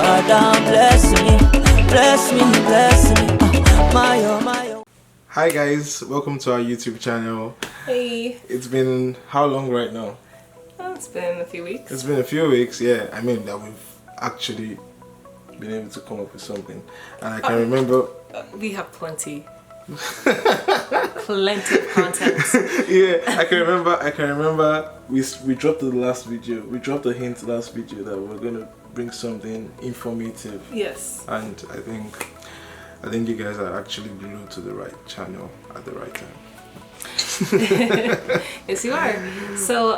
Father, bless me, my. Hi guys, welcome to our YouTube channel. Hey. It's been how long right now? It's been a few weeks. It's been a few weeks, yeah. I mean that we've actually been able to come up with something. And I can remember... we have plenty. Plenty of content. Yeah, I can remember we dropped the last video. We dropped a hint last video that we're going to bring something informative. Yes. And I think you guys are actually glued to the right channel at the right time. Yes, you are. So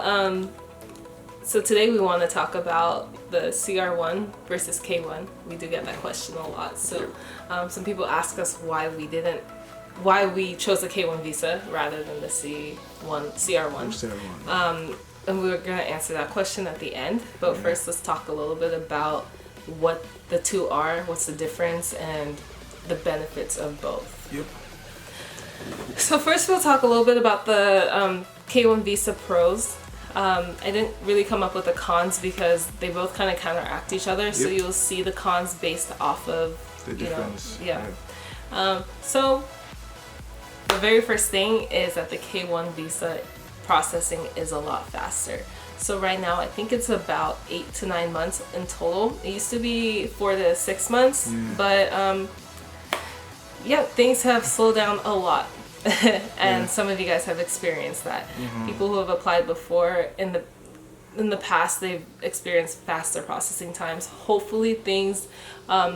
today we want to talk about the CR-1 versus K-1. We do get that question a lot. So some people ask us why we chose the K-1 visa rather than the CR-1. And we were going to answer that question at the end. But first, let's talk a little bit about what the two are, what's the difference, and the benefits of both. Yep. So first we'll talk a little bit about the K-1 visa pros. I didn't really come up with the cons because they both kind of counteract each other. Yep. So you'll see the cons based off of the difference. So the very first thing is that the K-1 visa processing is a lot faster. So right now I think it's about 8 to 9 months in total. It used to be 4 to 6 months, but things have slowed down a lot. And some of you guys have experienced that. People who have applied before in the past, they've experienced faster processing times. Hopefully things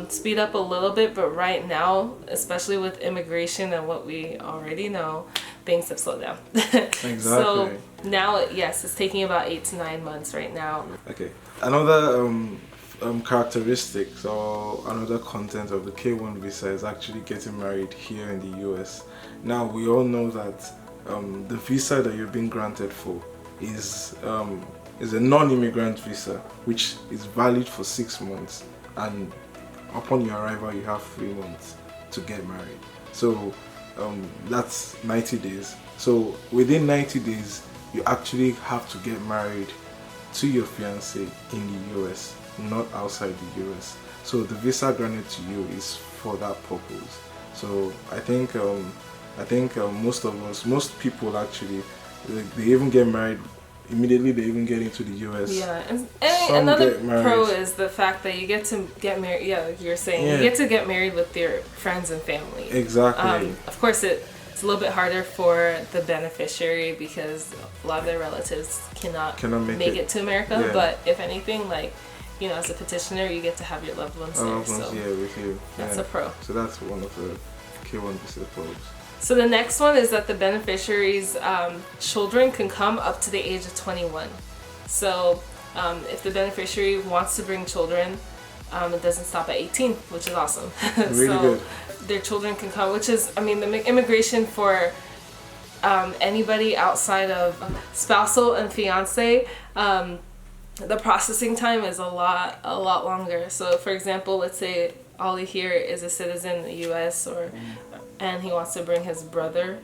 speed up a little bit, but right now, especially with immigration and what we already know, things have slowed down. Exactly. So now, yes, it's taking about 8 to 9 months right now. Okay. Another characteristics or another content of the K-1 visa is actually getting married here in the US. Now we all know that the visa that you're being granted for is a non-immigrant visa, which is valid for 6 months, and upon your arrival you have 3 months to get married. So that's 90 days. So within 90 days you actually have to get married to your fiancé in the US, not outside the US. So the visa granted to you is for that purpose. So I think most people actually, they even get married immediately. They even get into the US. Yeah, and another pro is the fact that you get to get married. Yeah, like you were saying, you get to get married with your friends and family. Exactly. Of course, it's a little bit harder for the beneficiary because a lot of their relatives cannot make it to America. Yeah. But if anything, like, you know, as a petitioner, you get to have your loved ones there. So with you. That's a pro. So that's one of the K-1 visa pros. So the next one is that the beneficiary's children can come up to the age of 21. So if the beneficiary wants to bring children, it doesn't stop at 18, which is awesome. Really good. Their children can come, which is, I mean, the immigration for anybody outside of spousal and fiance, the processing time is a lot longer. So for example, let's say Olly here is a citizen in the US and he wants to bring his brother.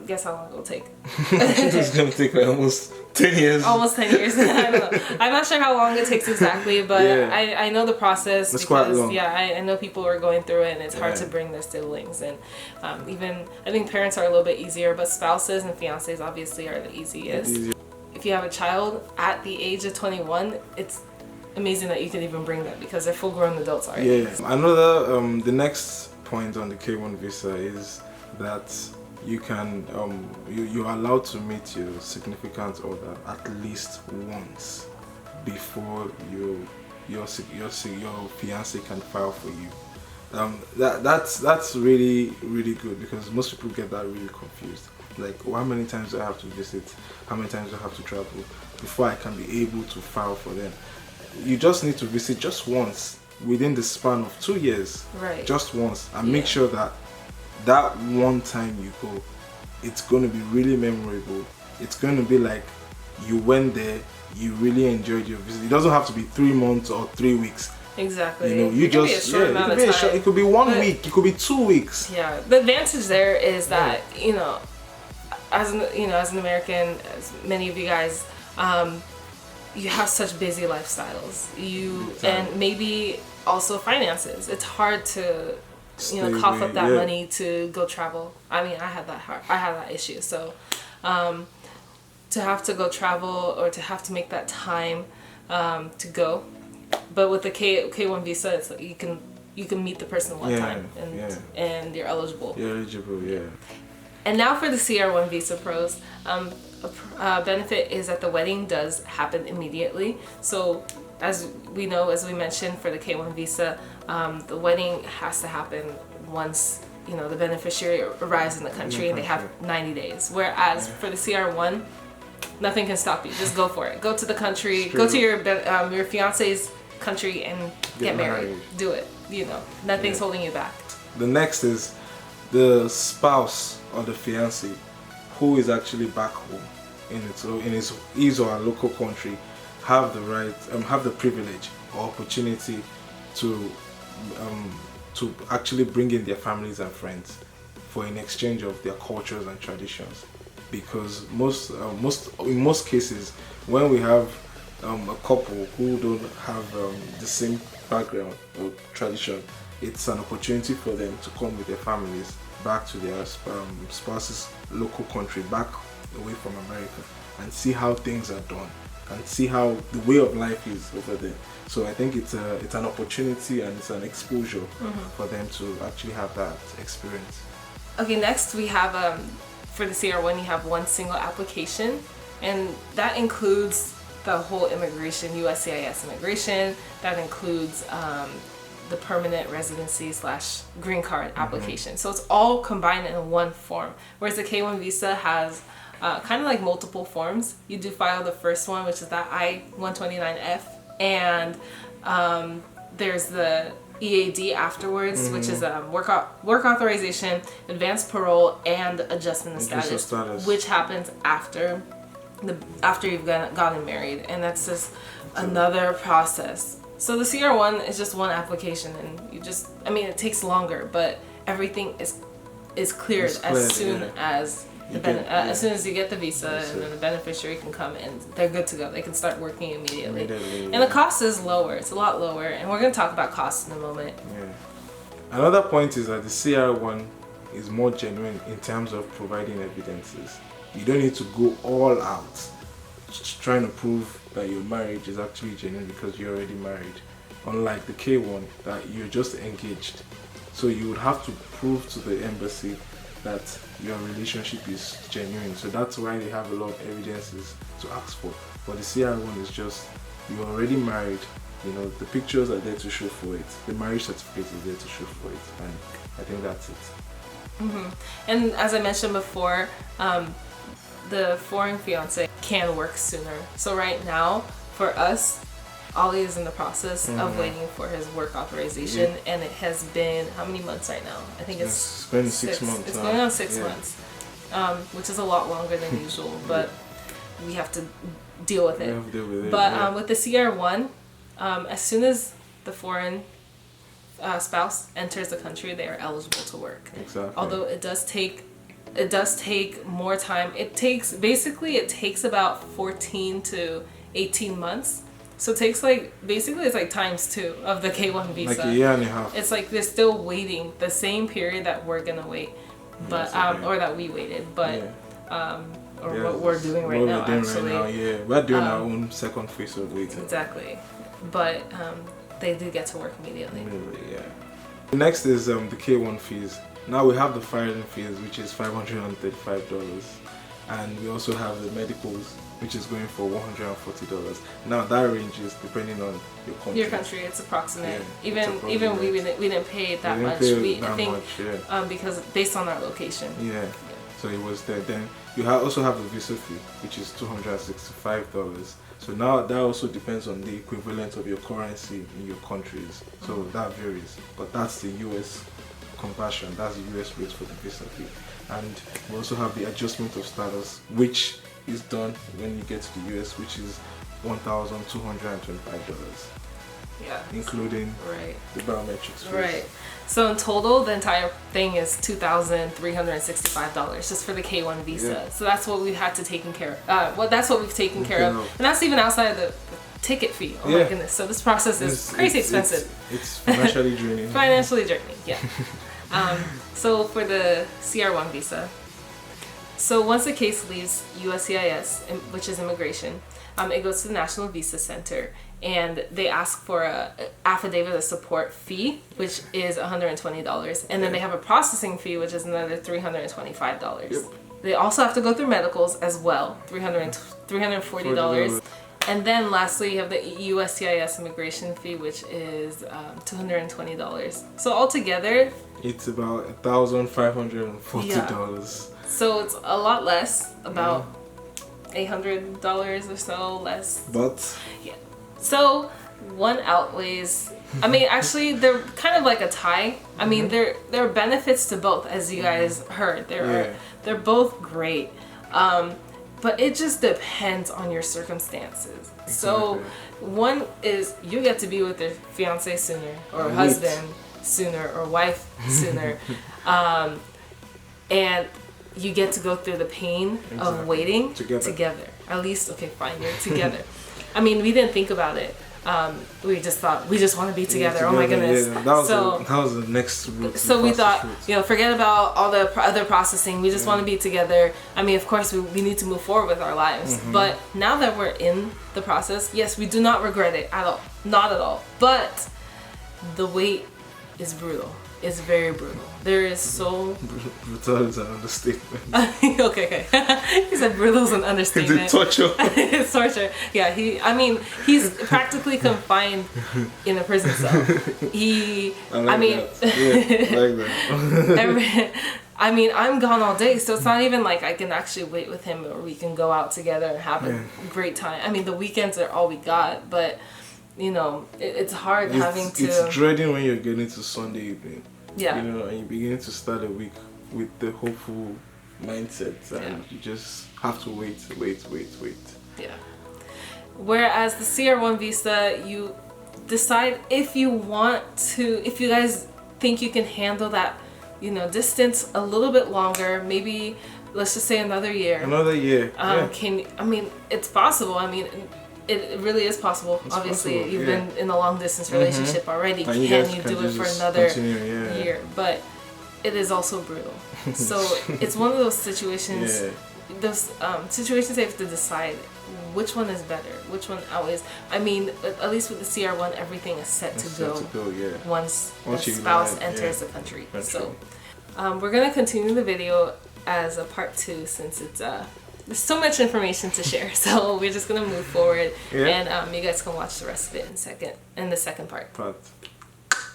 Guess how long it'll take? It's going to take like almost 10 years. Almost 10 years. I don't know. I'm not sure how long it takes exactly, but I know the process. It's quite long. Yeah, I know people are going through it, and it's hard to bring their siblings. And even, I think parents are a little bit easier, but spouses and fiancés obviously are the easiest. If you have a child at the age of 21, it's amazing that you can even bring them because they're full-grown adults already. Yeah. Another, the next point on the K-1 visa is that you can you're allowed to meet your significant other at least once before your fiance can file for you. That's really good because most people get that really confused. Like, how many times do I have to visit? How many times do I have to travel before I can be able to file for them? You just need to visit just once within the span of 2 years. Right. Just once, and make sure that one time you go, it's going to be really memorable. It's going to be like you went there, you really enjoyed your visit. It doesn't have to be 3 months or 3 weeks. Exactly. You know, you just it could be 1 week, it could be 2 weeks. Yeah. The advantage there is that you know, as an American, as many of you guys, you have such busy lifestyles. And maybe also finances. It's hard to cough up that money to go travel. I mean, I had that issue. So to have to go travel or to have to make that time to go. But with the K-1 visa, it's like you can meet the person one time and you're eligible. You're eligible, yeah. And now for the CR-1 visa pros. A benefit is that the wedding does happen immediately. So as we mentioned, for the K-1 visa, the wedding has to happen once the beneficiary arrives in the country, and they have 90 days. Whereas for the CR-1, nothing can stop you. Just go for it. Go to the country. Go to your fiance's country and get married. Do it. Nothing's holding you back. The next is the spouse or the fiancé who is actually back home in his or her local country have the right, have the privilege or opportunity to actually bring in their families and friends for an exchange of their cultures and traditions. Because in most cases, when we have a couple who don't have the same background or tradition, it's an opportunity for them to come with their families back to their spouse's local country, back away from America, and see how things are done and see how the way of life is over there. So I think it's an opportunity and it's an exposure for them to actually have that experience. Okay, next we have for the CR-1 you have one single application, and that includes the whole immigration, USCIS immigration. That includes the permanent residency / green card application. So it's all combined in one form. Whereas the K-1 visa has kind of like multiple forms. You do file the first one, which is that I-129F, and there's the EAD afterwards, which is work authorization, advanced parole, and adjustment of status, which happens after you've gotten married, and that's just another process. So the CR-1 is just one application, and it takes longer, but everything is cleared as soon as as soon as you get the visa, and then the beneficiary can come and they're good to go. They can start working immediately. And the cost is lower. It's a lot lower, and we're going to talk about costs in a moment. Yeah. Another point is that the CR-1 is more genuine in terms of providing evidences. You don't need to go all out trying to prove that your marriage is actually genuine because you're already married. Unlike the K-1, that you're just engaged. So you would have to prove to the embassy that your relationship is genuine. So that's why they have a lot of evidences to ask for. But the CR-1 is just, you're already married, the pictures are there to show for it. The marriage certificate is there to show for it. And I think that's it. And as I mentioned before, the foreign fiance can work sooner. So right now, for us, Olly is in the process of waiting for his work authorization, and it has been how many months right now? I think it's been 6 months. It's going on 6 months, which is a lot longer than usual, but we have to deal with it. But with the CR-1, as soon as the foreign spouse enters the country, they are eligible to work. Exactly. Although it does take more time. It takes about 14 to 18 months. So it takes it's like ×2 of the K-1 visa. Like a year and a half. It's like they're still waiting the same period that we're gonna wait, but or that we waited, but what we're doing right now actually. We're doing our own second phase of waiting. Exactly, but they do get to work immediately. Next is the K-1 fees. Now we have the filing fees, which is $535, and we also have the medicals, which is going for $140. Now that ranges depending on your country. Your country, it's approximate. Even we didn't pay it that much. I think because based on our location. So it was there. Then you also have the visa fee, which is $265. So now that also depends on the equivalent of your currency in your countries. So that varies, but that's the US conversion. That's the US rate for the visa fee. And we also have the adjustment of status, which is done when you get to the US, which is $1,225. Including the biometrics fees. So in total, the entire thing is $2,365 just for the K-1 visa. So that's what we've had to taken care of. That's what we've taken care of, and that's even outside of the ticket fee. Oh my goodness. So this process is crazy expensive. It's financially draining. Financially draining, yeah. So for the CR-1 visa, so once the case leaves USCIS, which is immigration, it goes to the National Visa Center, and they ask for a affidavit of support fee, which is $120, and then they have a processing fee, which is another $325. Yep. They also have to go through medicals as well, $340. And then lastly, you have the USCIS immigration fee, which is $220. So altogether, it's about $1,540. So it's a lot less, about $800 or so less. But yeah. So one outweighs. I mean, actually, they're kind of like a tie. I mean, there are benefits to both, as you guys heard. They're both great. But it just depends on your circumstances. Exactly. So one is you get to be with your fiance sooner, or husband sooner, or wife sooner. And you get to go through the pain of waiting together. At least, okay, fine, you're together. I mean, we didn't think about it. We just thought we just want to be together. Oh my goodness! Yeah, that was the next route. So we thought, forget about all the other processing. We just want to be together. I mean, of course, we need to move forward with our lives. But now that we're in the process, yes, we do not regret it at all. Not at all. But the wait is brutal. It's very brutal. There is so... Brutal is an understatement. okay. He said brutal is an understatement. It's torture. It's torture. Yeah, he's practically confined in a prison cell. I mean, I'm gone all day, so it's not even like I can actually wait with him, or we can go out together and have a great time. I mean, the weekends are all we got, but... it's hard having to... It's dreading when you're getting to Sunday evening. Yeah. And you're beginning to start a week with the hopeful mindset, and you just have to wait. Yeah. Whereas the CR-1 visa, you decide if you guys think you can handle that, distance a little bit longer, maybe, let's just say another year. It's possible. I mean, it really is possible. Obviously, you've been in a long distance relationship already. Can you do it for another year? But it is also brutal. So it's one of those situations. Those situations they have to decide which one is better, which one outweighs. I mean, at least with the CR-1, everything is set to go. Once the spouse enters the country. So we're gonna continue the video as a part 2, since it's there's so much information to share, so we're just gonna move forward, and you guys can watch the rest of it in the second part.